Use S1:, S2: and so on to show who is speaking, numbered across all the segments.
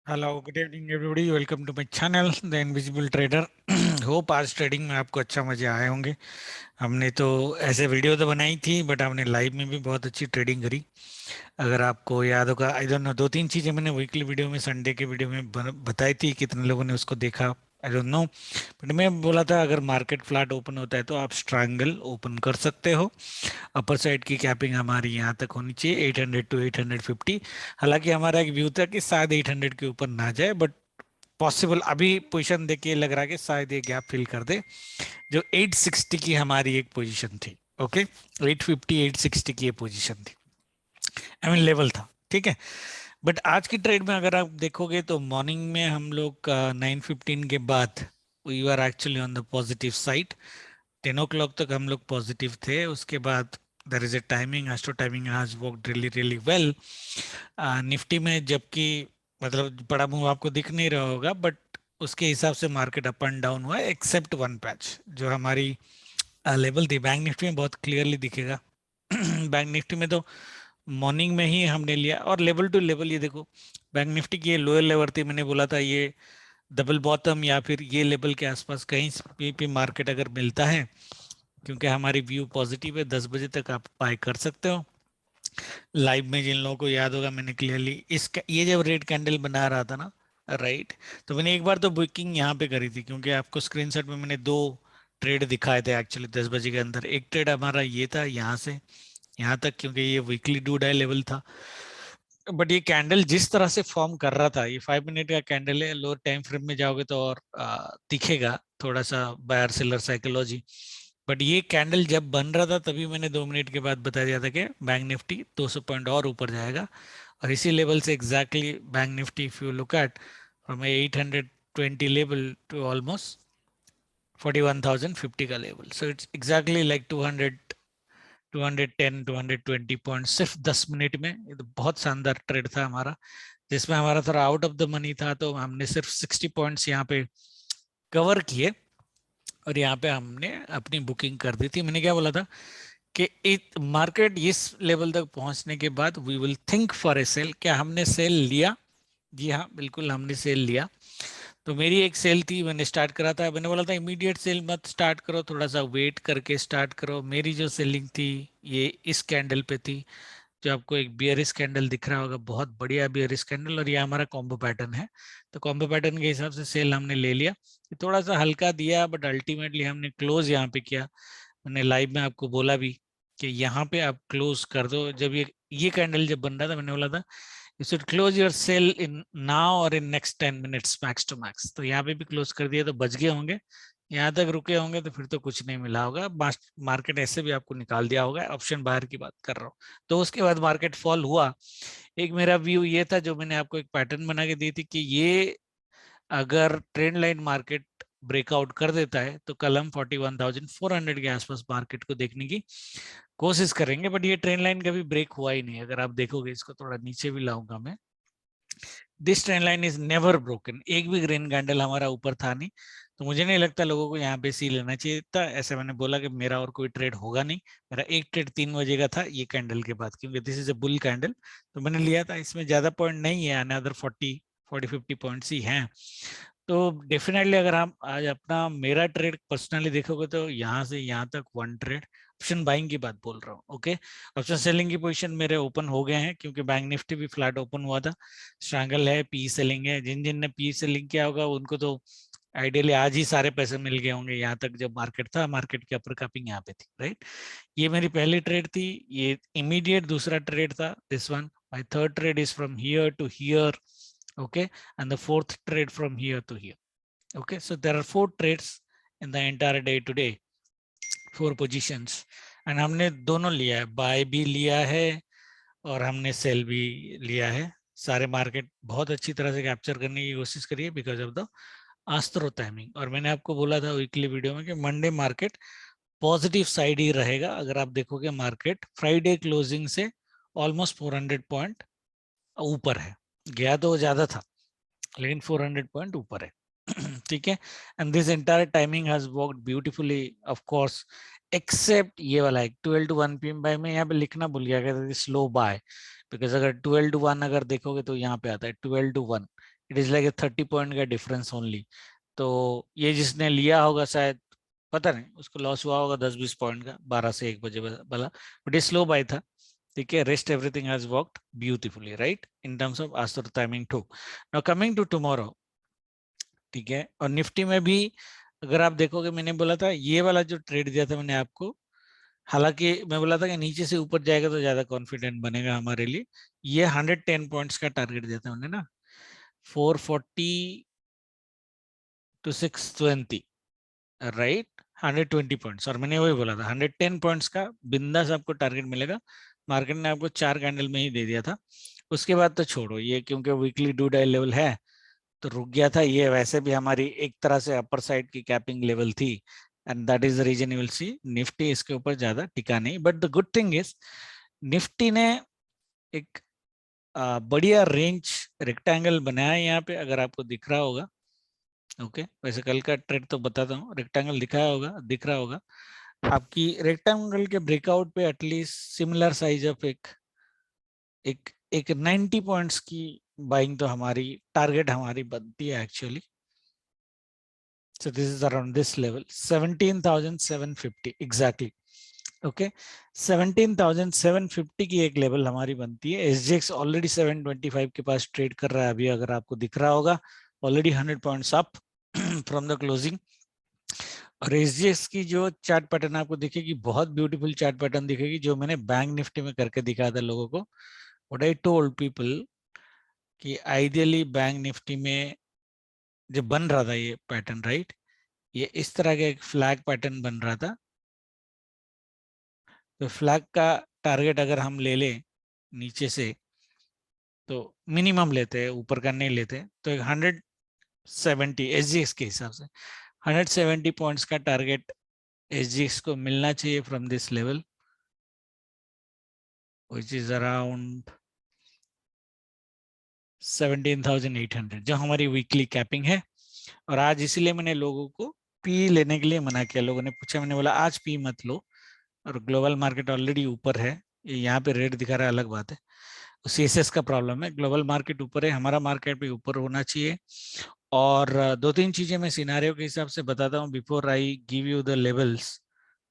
S1: Hello good evening everybody, welcome to my channel the invisible trader. Hope आज trading में आपको अच्छा मजे आए होंगे। हमने तो ऐसे वीडियो तो बनाई थी, बट हमने लाइव में भी बहुत अच्छी ट्रेडिंग करी। अगर आपको याद होगा, आई डोंट नो, दो तीन चीजें मैंने वीकली वीडियो में, संडे के वीडियो में बताई थी। कितने लोगों ने उसको देखा आई डोंट नो, बट मैं बोला था अगर मार्केट फ्लैट ओपन होता है तो आप स्ट्रैंगल ओपन कर सकते हो। अपर साइड की कैपिंग हमारी यहाँ तक होनी चाहिए 800 टू 850। हालांकि हमारा एक व्यू था कि शायद 800 के ऊपर ना जाए, बट पॉसिबल अभी पोजीशन देख के ये लग रहा है कि शायद ये गैप फिल कर दे। जो 860 की हमारी एक पोजीशन थी, ओके, 850 860 की ये पोजीशन थी, आई मीन लेवल था, ठीक है। बट आज की ट्रेड में अगर आप देखोगे तो मॉर्निंग में हम लोग 9:15 के बाद we are actually on the positive side. 10 o'clock तक हम लोग पॉजिटिव थे। उसके बाद there is a timing, astro timing has worked really really well Nifty में। जबकि मतलब बड़ा मूव आपको दिख नहीं रहा होगा, बट उसके हिसाब से मार्केट अप एंड डाउन हुआ है, एक्सेप्ट वन पैच जो हमारी लेवल थी। बैंक निफ्टी में बहुत क्लियरली दिखेगा। बैंक निफ्टी में तो मॉर्निंग में ही हमने लिया, और लेवल टू लेवल ये देखो, बैंक निफ्टी की ये लोअर लेवल थी, मैंने बोला था ये डबल बॉटम या फिर ये लेवल के आसपास कहीं पे मार्केट अगर मिलता है, क्योंकि हमारी व्यू पॉजिटिव है, 10 बजे तक आप बाय कर सकते हो। लाइव में जिन लोगों को याद होगा, मैंने क्लियरली इसका ये जब रेड कैंडल बना रहा था ना, राइट, तो मैंने एक बार तो बुकिंग यहाँ पे करी थी, क्योंकि आपको स्क्रीनशॉट में मैंने दो ट्रेड दिखाए थे एक्चुअली 10 बजे के अंदर। एक ट्रेड हमारा ये था यहाँ से यहाँ तक, क्योंकि ये वीकली डू डाई लेवल था। बट ये कैंडल जिस तरह से फॉर्म कर रहा था, ये 5 मिनट का कैंडल है, लोअर टाइम फ्रेम में जाओगे तो और दिखेगा थोड़ा सा बायर सेलर साइकोलॉजी। बट ये कैंडल जब बन रहा था तभी मैंने 2 मिनट के बाद बता दिया था कि बैंक निफ्टी 200 पॉइंट और ऊपर जाएगा। और इसी लेवल से exactly bank Nifty, if you look at from 820 level to almost 41,050 का level, so it's exactly like 210 220 point सिर्फ 10 मिनट में। ये तो बहुत शानदार ट्रेड था हमारा, जिसमें हमारा थोड़ा आउट ऑफ द मनी था, तो हमने सिर्फ 60 पॉइंट्स यहाँ पे कवर किए, और यहाँ पे हमने अपनी बुकिंग कर दी थी। मैंने क्या बोला था कि मार्केट इस लेवल तक पहुंचने के बाद we will think for a sale. क्या हमने सेल लिया? जी हाँ, बिल्कुल हमने सेल लिया। तो मेरी एक सेल थी, मैंने स्टार्ट करा था। मैंने बोला था इमीडिएट सेल मत स्टार्ट करो, थोड़ा सा वेट करके स्टार्ट करो। मेरी जो सेलिंग थी ये इस कैंडल पे थी, जो आपको एक बियरिश कैंडल दिख रहा होगा, बहुत बढ़िया बियरिश कैंडल, और ये हमारा कॉम्बो पैटर्न है। तो कॉम्बो पैटर्न के हिसाब से सेल हमने ले लिया। ये थोड़ा सा हल्का दिया, बट अल्टीमेटली हमने क्लोज यहाँ पे किया। मैंने लाइव में आपको बोला भी कि यहाँ पे आप क्लोज कर दो। जब ये कैंडल जब बन रहा था, मैंने बोला था you should close your cell in now और in next 10 minutes max to max. तो यहाँ पे भी क्लोज कर दिया, तो बच गए होंगे। यहाँ तक रुके होंगे तो फिर तो कुछ नहीं मिला होगा। मार्केट ऐसे भी आपको निकाल दिया होगा, ऑप्शन बाहर की बात कर रहा हूँ। तो उसके बाद मार्केट फॉल हुआ। एक मेरा व्यू ये था, जो मैंने आपको एक पैटर्न बना के दी थी, कि ये अगर ट्रेंड लाइन मार्केट ब्रेकआउट कर देता है तो कल हम 41,400 के आसपास मार्केट को देखने की कोशिश करेंगे। बट ये ट्रेंड लाइन कभी ब्रेक हुआ ही नहीं। अगर आप देखोगे, इसको थोड़ा नीचे भी लाऊंगा मैं, this trend line is never broken. एक भी ग्रीन कैंडल हमारा ऊपर था नहीं, तो मुझे नहीं लगता लोगों को यहाँ पे सी लेना चाहिए था। ऐसे मैंने बोला कि मेरा और कोई ट्रेड होगा नहीं। मेरा एक ट्रेड 3 बजे का था ये कैंडल के बाद, क्योंकि this is a bull candle, तो मैंने लिया था। इसमें ज्यादा पॉइंट नहीं है, अनदर 40-50 पॉइंट्स ही हैं। तो डेफिनेटली अगर हम आज अपना मेरा ट्रेड पर्सनली देखोगे तो यहाँ से यहाँ तक वन ट्रेड, ऑप्शन बाइंग की बात बोल रहा हूँ, ओके। ऑप्शन सेलिंग की पोजीशन मेरे ओपन हो गए हैं, क्योंकि बैंक निफ्टी भी फ्लैट ओपन हुआ था। स्ट्रैंगल है, पी सेलिंग है। जिन जिन ने पी सेलिंग किया होगा उनको तो आइडियली आज ही सारे पैसे मिल गए होंगे। यहाँ तक जब मार्केट था, मार्केट की अपर कैपिंग यहाँ पे थी, राइट। ये मेरी पहली ट्रेड थी। ये इमीडिएट दूसरा ट्रेड था, this one. My third trade is from here to here, okay, and the fourth trade from here to here, okay. So there are 4 trades in the entire day today, 4 positions, and हमने दोनों लिया है, bye भी लिया है और हमने cell भी लिया है। सारे मार्केट बहुत अच्छी तरह से कैप्चर करने की कोशिश करिए because of the astro timing. और मैंने आपको बोला था वीकली वीडियो में कि मंडे मार्केट पॉजिटिव साइड ही रहेगा। अगर आप देखोगे मार्केट फ्राइडे क्लोजिंग से ऑलमोस्ट 400 पॉइंट ऊपर है। गया तो ज्यादा था, लेकिन 400 पॉइंट ऊपर है। ठीक है, and this entire timing has worked beautifully, of course, except ये वाला है 12 to 1 PM बाय। मैं यहाँ पे लिखना भूल गया, स्लो बाय, बिकॉज अगर 12 to 1 अगर देखोगे तो यहाँ पे आता है 12 to 1, it is like 30 point का डिफरेंस ओनली। तो ये जिसने लिया होगा शायद पता नहीं उसको लॉस हुआ होगा 10-20 पॉइंट का 12 से 1 बजे वाला, बट ये स्लो बाय था। ठीक है, rest everything has worked beautifully right in terms of आज तो timing too. Now coming to tomorrow. ठीक है, और निफ्टी में भी अगर आप देखोगे मैंने बोला था ये वाला जो ट्रेड दिया था मैंने आपको, हालांकि मैं बोला था कि नीचे से ऊपर जाएगा तो ज्यादा कॉन्फिडेंट बनेगा हमारे लिए। ये 110 पॉइंट्स का टारगेट दिया था मैंने ना, 440 टू 620 राइट, 120 पॉइंट्स, और मैंने वही बोला था 110 पॉइंट्स का बिंदास आपको टारगेट मिलेगा। मार्केट ने आपको 4 कैंडल में ही दे दिया था। उसके बाद तो छोड़ो ये, क्योंकि वीकली डू डाई लेवल है तो रुक गया था ये। वैसे भी हमारी एक तरह से अपर साइड की कैपिंग लेवल थी, and that is the reason you will see Nifty इसके ऊपर ज्यादा टिका नहीं। But the good thing is Nifty ने एक बढ़िया रेंज रेक्टेंगल बनाया है यहाँ पे, अगर आपको दिख रहा होगा। ओके वैसे कल का ट्रेड तो बताता हूँ, रेक्टेंगल दिखाया होगा, दिख रहा होगा आपकी रेक्टेंगल के ब्रेकआउट पे एटलीस्ट सिमिलर साइज ऑफ एक एक एक 90 पॉइंट्स की बाइंग तो हमारी टारगेट हमारी बनती है actually. So this is around this level, 17,750 exactly. Okay, 17,750 की एक लेवल हमारी बनती है। SGX ऑलरेडी 725 के पास ट्रेड कर रहा है अभी, अगर आपको दिख रहा होगा already 100 points up from the closing. और SGX की जो चार्ट पैटर्न आपको दिखेगी, बहुत ब्यूटीफुल चार्ट पैटर्न दिखेगी, जो मैंने बैंक निफ्टी में करके दिखाया था लोगों को। व्हाट आई टोल्ड पीपल कि आइडियली बैंक निफ्टी में जब बन रहा था ये पैटर्न राइट, ये इस तरह का एक फ्लैग पैटर्न बन रहा था। तो फ्लैग का टारगेट अगर हम ले लें नीचे से तो मिनिमम लेते हैं, ऊपर का नहीं लेते, तो एक 170 SGX के हिसाब से 170 पॉइंट्स का टारगेट SGX को मिलना चाहिए from this level, which is around 17,800, जो हमारी वीकली कैपिंग है। और आज इसीलिए मैंने लोगों को पी लेने के लिए मना किया। लोगों ने पूछा, मैंने बोला आज पी मत लो, और ग्लोबल मार्केट ऑलरेडी ऊपर है। ये यहाँ पे रेट दिखा रहा है अलग बात है, CSS का प्रॉब्लम है। ग्लोबल मार्केट ऊपर है, हमारा मार्केट भी ऊपर होना चाहिए। और दो तीन चीजें मैं सिनारियो के हिसाब से बताता हूँ before I give you the levels,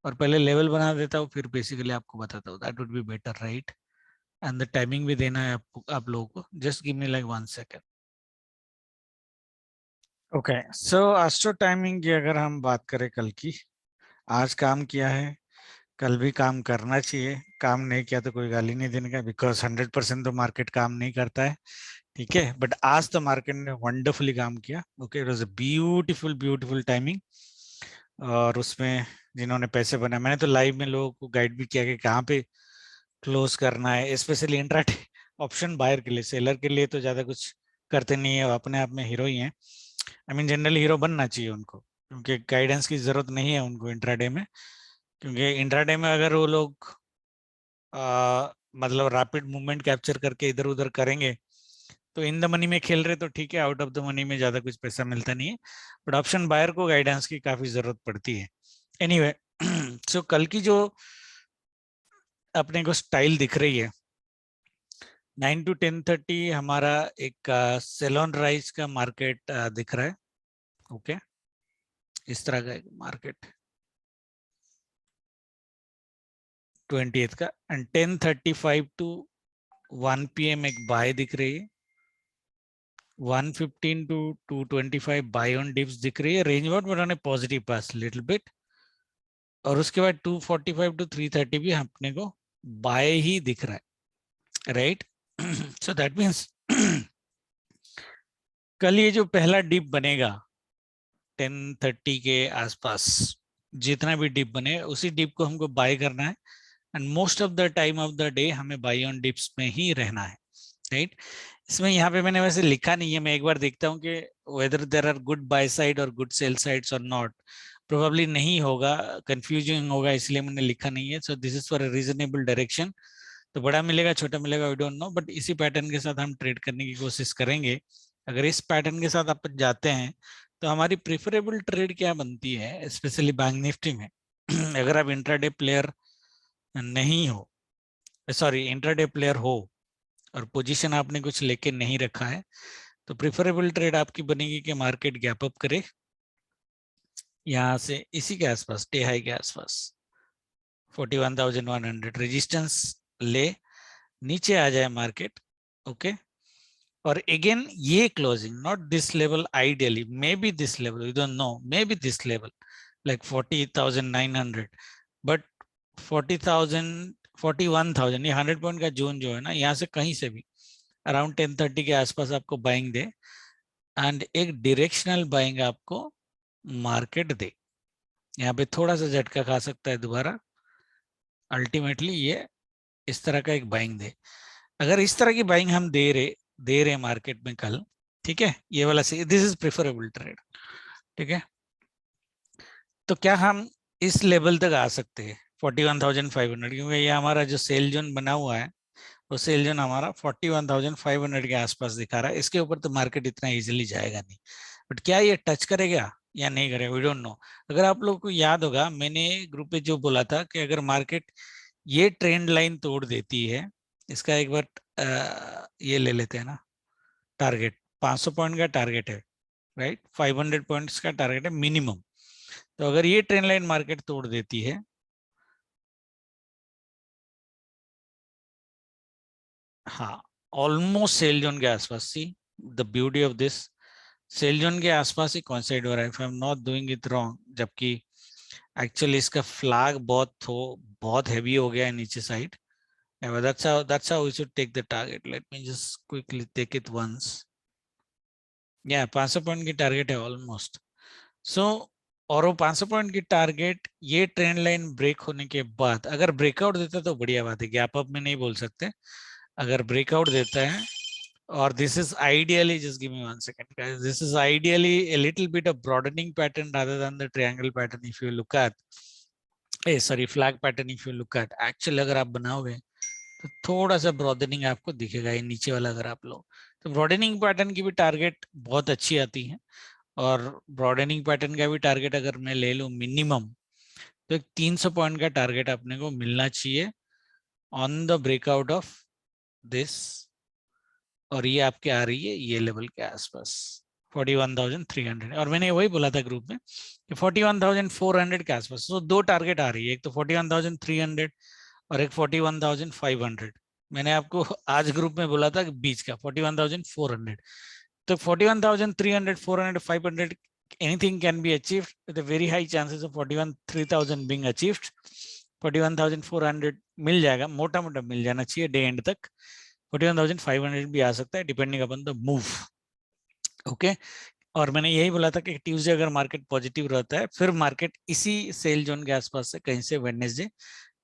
S1: और पहले लेवल बना देता हूँ फिर बेसिकली आपको बताता हूँ, that would be better right. And the timing भी देना है आप लोगों को, just give me like 1 second. Okay so astro timing की अगर हम बात करें कल की, आज काम किया है, कल भी काम करना चाहिए। काम नहीं किया तो कोई गाली नहीं देने का, बिकॉज 100% तो मार्केट काम नहीं करता है। ठीक है, बट आज तो मार्केट ने वंडरफुली काम किया। Okay it was a beautiful beautiful timing. और उसमें जिन्होंने पैसे बनाए, मैंने तो लाइव में लोगों को गाइड भी किया कि कहाँ पे क्लोज करना है, स्पेशली इंट्राडे ऑप्शन बायर के लिए। सेलर के लिए तो ज्यादा कुछ करते नहीं है, वो अपने आप में हीरो ही है। आई मीन जनरली हीरो बनना चाहिए उनको, क्योंकि गाइडेंस की जरूरत नहीं है उनको इंट्राडे में। क्योंकि इंट्राडे में अगर वो लोग मतलब रैपिड मूवमेंट कैप्चर करके इधर उधर करेंगे तो इन द मनी में खेल रहे तो ठीक है, आउट ऑफ द मनी में ज्यादा कुछ पैसा मिलता नहीं है। बट ऑप्शन बायर को गाइडेंस की काफी जरूरत पड़ती है। एनीवे सो कल की जो अपने को स्टाइल दिख रही है 9 to 10:30 हमारा एक सेलोन राइज का मार्केट दिख रहा है। ओके इस तरह का एक मार्केट 20th का, एंड 10:35 to 1 PM एक बाय दिख रही है। 115 to 225 बाय ऑन डिप्स दिख रही है, range bound but on A positive pass little bit. और उसके बाद 245 to 330 भी अपने को बाय ही दिख रहा है राइट। सो दैट मीन्स कल ये जो पहला डिप बनेगा 10:30 के आसपास, जितना भी डिप बने उसी डिप को हमको बाय करना है। And most of the time of the day हमें बाय ऑन डिप्स में ही रहना है राइट। इसमें यहाँ पे मैंने वैसे लिखा नहीं है, मैं एक बार देखता हूँ कि whether there are good buy side और गुड सेल साइड्स और नॉट। प्रोबेबली नहीं होगा, कंफ्यूजिंग होगा, इसलिए मैंने लिखा नहीं है। So this is for a reasonable direction. तो बड़ा मिलेगा छोटा मिलेगा वी डोंट नो, बट इसी पैटर्न के साथ हम ट्रेड करने की कोशिश करेंगे। अगर इस पैटर्न के साथ आप जाते हैं तो हमारी प्रेफरेबल ट्रेड क्या बनती है, स्पेशली बैंक निफ्टी में अगर आप इंट्राडे प्लेयर नहीं हो, सॉरी इंट्राडे प्लेयर हो और पोजीशन आपने कुछ लेके नहीं रखा है, तो प्रिफरेबल ट्रेड आपकी बनेगी कि मार्केट गैप अप करे यहाँ से इसी के आसपास, डे हाई के आसपास 41,100 रेजिस्टेंस ले, नीचे आ जाए मार्केट, ओके। और अगेन ये closing, not this level, ideally maybe this level, we don't know, maybe this level like 40,900, but 40,000 41,000 ये 100 पॉइंट का जोन जो है ना, यहाँ से कहीं से भी अराउंड 10:30 के आसपास आपको बाइंग दे एंड एक डायरेक्शनल बाइंग आपको मार्केट दे, यहाँ पे थोड़ा सा झटका खा सकता है दोबारा, अल्टीमेटली ये इस तरह का एक बाइंग दे। अगर इस तरह की बाइंग हम दे रहे मार्केट में कल, ठीक है, ये वाला दिस इज प्रेफरेबल ट्रेड, ठीक है। तो क्या हम इस लेवल तक आ सकते हैं 41,500, क्योंकि ये हमारा जो सेल जोन बना हुआ है वो सेल जोन हमारा 41,500 के आसपास दिखा रहा है, इसके ऊपर तो मार्केट इतना इजीली जाएगा नहीं, बट क्या ये टच करेगा या नहीं करेगा, वी डोंट नो। अगर आप लोगों को याद होगा, मैंने ग्रुप पे जो बोला था कि अगर मार्केट ये ट्रेंड लाइन तोड़ देती है, इसका एक बार ये ले लेते हैं ना, टारगेट 500 पॉइंट का टारगेट है, राइट, 500 पॉइंट्स का टारगेट है मिनिमम। तो अगर ये ट्रेंड लाइन मार्केट तोड़ देती है, हाँ, ऑलमोस्ट सेल जोन के आसपास, see the beauty of this, sell zone के आसपास ही कॉन्साइड हो रहा है, if I am not doing it wrong, जबकि एक्चुअली इसका फ्लैग बहुत हैवी हो गया है नीचे side. That's how we should take the target. Let me just quickly take it once. Yeah, 500 point की टारगेट है ऑलमोस्ट। सो और वो 500 पॉइंट की टारगेट ये ट्रेंड लाइन ब्रेक होने के बाद अगर ब्रेकआउट देता है तो बढ़िया बात है, गैप अप में नहीं बोल सकते, अगर ब्रेकआउट देता है, और this is ideally, just give me 1 second guys, this is ideally a little bit of broadening pattern rather than the triangle pattern if you look at, sorry, flag pattern if you look at, actually अगर आप बनाओगे तो थोड़ा सा broadening आपको दिखेगा, ये नीचे वाला अगर आप लो तो ब्रॉडनिंग पैटर्न की भी टारगेट बहुत अच्छी आती है, और ब्रॉडनिंग पैटर्न का भी टारगेट अगर मैं ले लूं मिनिमम, तो एक 300 पॉइंट का टारगेट अपने को मिलना चाहिए on the breakout of this, और ये आपके आ रही है ये लेवल के आसपास 41,300, और मैंने वही बोला था ग्रुप में कि 41,400 के आसपास। तो दो टारगेट आ रही है, एक तो 41,300 और एक 41,500। मैंने आपको आज ग्रुप में बोला था कि बीच का 41,400, तो 41,300 400 500 anything can be achieved with a very high chances of 41,300 being achieved। 41,400 मिल जाएगा, मोटा मोटा मिल जाना चाहिए डे एंड तक, 41,500 भी आ सकता है depending upon the move, okay. और मैंने यही बोला था कि ट्यूसडे अगर मार्केट पॉजिटिव रहता है, फिर मार्केट इसी सेल जोन के आसपास से कहीं से वेडनेसडे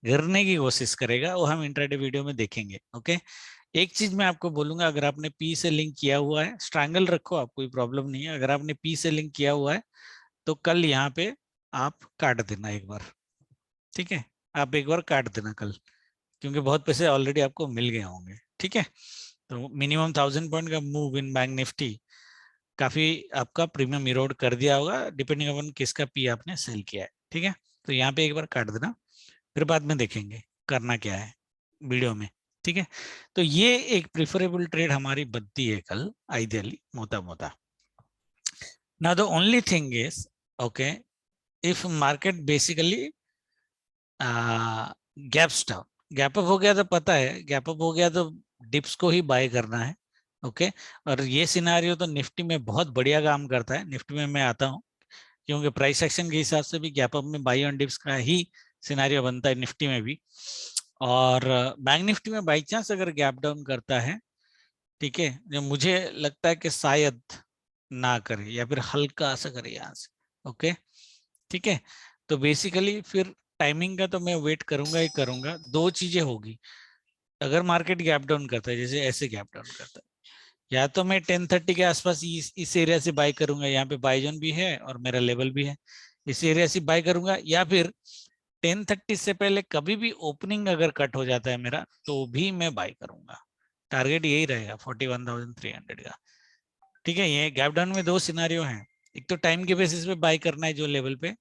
S1: गिरने की कोशिश करेगा, वो हम इंट्राडे वीडियो में देखेंगे, ओके। एक चीज मैं आपको बोलूंगा, अगर आपने पी से लिंक किया हुआ है, स्ट्रैंगल रखो, आप कोई प्रॉब्लम नहीं है, अगर आपने पी से लिंक किया हुआ है तो कल यहाँ पे आप काट देना एक बार, ठीक है, आप एक बार काट देना कल, क्योंकि बहुत पैसे ऑलरेडी आपको मिल गए होंगे, ठीक है। तो मिनिमम 1000 पॉइंट का मूव इन बैंक निफ्टी काफी आपका प्रीमियम इरोड कर दिया होगा, डिपेंडिंग अपॉन किसका पी आपने सेल किया है, ठीक है। तो यहाँ पे एक बार काट देना, फिर बाद में देखेंगे करना क्या है वीडियो में, ठीक है। तो ये एक प्रिफरेबल ट्रेड हमारी बनती है कल आइडियली, मोटा मोटा। Now the only thing is, okay, if market basically gaps down, gap up हो गया तो पता है, गैप अप हो गया तो डिप्स को ही बाय करना है, ओके। और ये सिनारियो तो निफ्टी में बहुत बढ़िया काम करता है, निफ्टी में मैं आता हूँ क्योंकि प्राइस एक्शन के हिसाब से भी गैप अप में बाई ऑन डिप्स का ही सिनारियो बनता है निफ्टी में भी। और बैंक निफ्टी में बाई चांस अगर गैप डाउन करता है, ठीक है, जो मुझे लगता है कि शायद ना करे या फिर हल्का सा करे यहाँ से, ओके, ठीक है। तो बेसिकली फिर टाइमिंग का तो मैं वेट करूंगा ही करूंगा, दो चीजें होगी, अगर मार्केट गैप डाउन करता है जैसे ऐसे गैप डाउन करता है, या तो मैं 10:30 के आसपास इस एरिया से बाय करूंगा, यहाँ पे बाय जोन भी है और मेरा लेवल भी है, इस एरिया से बाय करूंगा, या फिर 10:30 से पहले कभी भी ओपनिंग अगर कट हो जाता है मेरा तो भी मैं बाय करूंगा, टारगेट यही रहेगा 41,300 का, ठीक है। ये गैप डाउन में दो सिनारियो हैं, एक तो टाइम के बेसिस पे बाय करना है जो लेवल पे,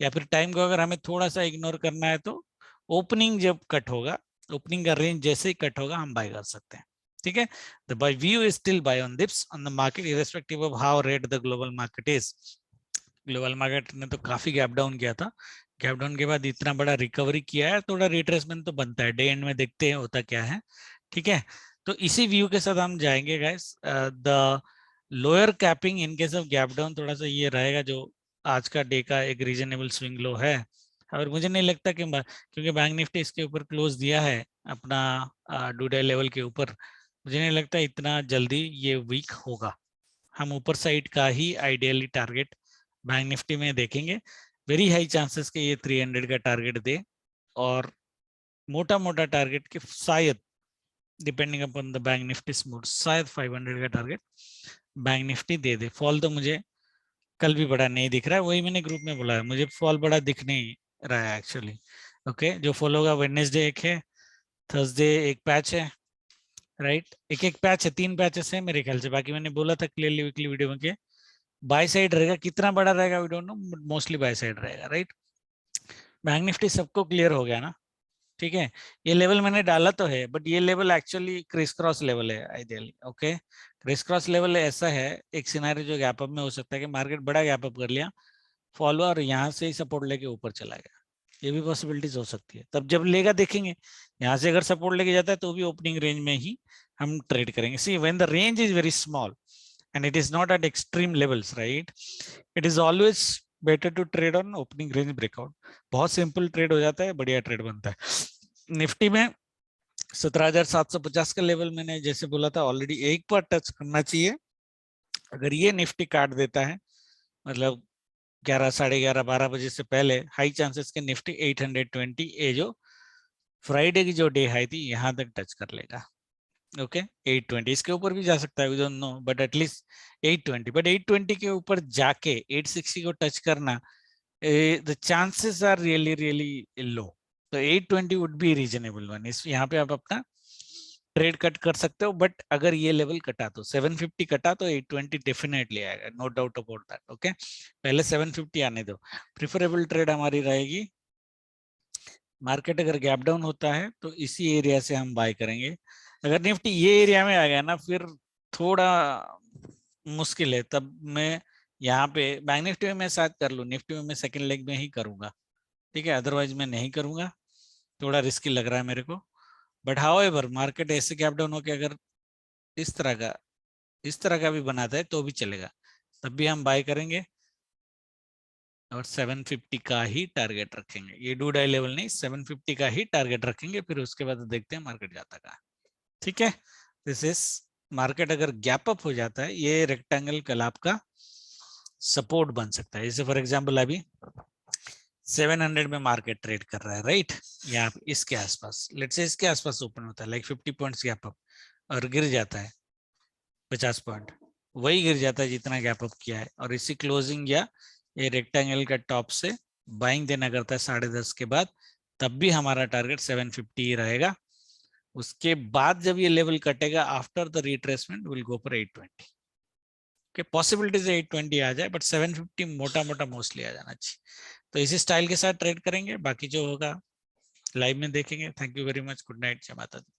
S1: या फिर टाइम को अगर हमें थोड़ा सा इग्नोर करना है तो ओपनिंग जब कट होगा, ओपनिंग का रेंज जैसे ही कट होगा हम बाय कर सकते हैं, ठीक है, the buy view is still buy on dips on the market irrespective of how red the global market is. Global market ने तो काफी गैप डाउन किया था, गैप डाउन के बाद इतना बड़ा रिकवरी किया है, थोड़ा रिट्रेसमेंट तो बनता है, डे एंड में देखते हैं होता क्या है। ठीक है, तो इसी व्यू के साथ हम जाएंगे guys. The lower capping in case of gap down थोड़ा सा ये रहेगा, जो आज का डे का एक रीजनेबल स्विंग लो है। और मुझे नहीं लगता कि क्योंकि बैंक निफ्टी इसके ऊपर क्लोज दिया है अपना डूडे लेवल के ऊपर, मुझे नहीं लगता इतना जल्दी ये वीक होगा। हम ऊपर साइड का ही आइडियली टारगेट बैंक निफ्टी में देखेंगे। वेरी हाई चांसेस के ये 300 का टारगेट दे, और मोटा मोटा टारगेट के शायद depending upon the bank Nifty smooth शायद 500 का टारगेट बैंक निफ्टी दे दे। फॉल तो मुझे कल भी बड़ा नहीं दिख रहा है, वही मैंने ग्रुप में बोला है, मुझे फॉल बड़ा दिख नहीं रहा है एक्चुअली। ओके, जो फॉल होगा वेडनेसडे एक है, थर्सडे एक पैच है, राइट, एक एक पैच है, 3 पैचेस है मेरे ख्याल से। बाकी मैंने बोला था क्लियरली वीकली वीडियो में कि बाय साइड रहेगा, कितना बड़ा रहेगा we don't know, mostly buy side रहेगा, राइट। बैंक निफ्टी सबको क्लियर हो गया ना, ठीक है। ये लेवल मैंने डाला तो है, बट ये level actually criss cross level है ideally. Okay, criss cross level ऐसा है, एक सिनेरियो जो गैप अप में हो सकता है कि मार्केट बड़ा गैप अप कर लिया, फॉलो और यहाँ से ही सपोर्ट लेके ऊपर चला गया, ये भी पॉसिबिलिटीज हो सकती है। तब जब लेगा देखेंगे, यहाँ से अगर सपोर्ट लेके जाता है तो भी ओपनिंग रेंज में ही हम ट्रेड करेंगे। See when the range is very small and it is not at extreme levels, right, it is always better to trade on opening range breakout। बहुत सिंपल ट्रेड हो जाता है, बढ़िया ट्रेड बनता है। निफ्टी में 17,750 का लेवल मैंने जैसे बोला था ऑलरेडी एक बार टच करना चाहिए। अगर ये निफ्टी काट देता है, मतलब 11, 11:30, 12 बजे से पहले, हाई चांसेस के निफ्टी 820 ये जो फ्राइडे की जो डे हाई थी यहाँ तक टच कर लेगा। ओके, 820 इसके ऊपर भी जा सकता है, we don't know, but at least 820, but 820 के ऊपर जाके 860 को टच करना, the chances are really really low. तो 820 वुड बी रीजनेबल वन, इस यहाँ पे आप अपना ट्रेड कट कर सकते हो। बट अगर ये लेवल कटा तो 750 कटा तो 820 डेफिनेटली आएगा, no doubt about that. Okay, पहले 750 आने दो। प्रिफरेबल ट्रेड हमारी रहेगी, मार्केट अगर गैप डाउन होता है तो इसी एरिया से हम बाय करेंगे। अगर निफ्टी ये एरिया में आ गया ना, फिर थोड़ा मुश्किल है, तब मैं यहाँ पे बैंक निफ्टी में मैं शायद कर लूँ, निफ्टी में मैं सेकंड लेग में ही करूंगा, ठीक है, अदरवाइज मैं नहीं करूंगा, थोड़ा रिस्की लग रहा है मेरे को। बट हाउएवर मार्केट ऐसे गैप डाउन होकर अगर इस तरह का भी बनाता है तो भी चलेगा, तब भी हम बाय करेंगे और 750 का ही टारगेट रखेंगे। ये डू डाई लेवल नहीं, 750 का ही टारगेट रखेंगे, फिर उसके बाद देखते हैं मार्केट जाता का। ठीक है, दिस इज मार्केट अगर गैप अप हो जाता है, ये रेक्टेंगल कल आपका सपोर्ट बन सकता है। जैसे फॉर एग्जांपल अभी 700 में मार्केट ट्रेड कर रहा है, राइट, यहाँ इसके आसपास, लेट्स से इसके आसपास ओपन होता है, लाइक 50 पॉइंट्स गैप अप, और गिर जाता है 50 पॉइंट, वही गिर जाता है जितना गैप अप किया है, और इसी क्लोजिंग या ये रेक्टेंगल का टॉप से बाइंग देना करता है 10:30 के बाद, तब भी हमारा टारगेट 750 ही रहेगा। उसके बाद जब ये लेवल कटेगा after the retracement will go for 820 के, पॉसिबिलिटीज 820 आ जाए, बट 750 मोटा मोटा मोस्टली आ जाना चाहिए। तो इसी स्टाइल के साथ ट्रेड करेंगे, बाकी जो होगा लाइव में देखेंगे। Thank you very much, good night, जय माता दी।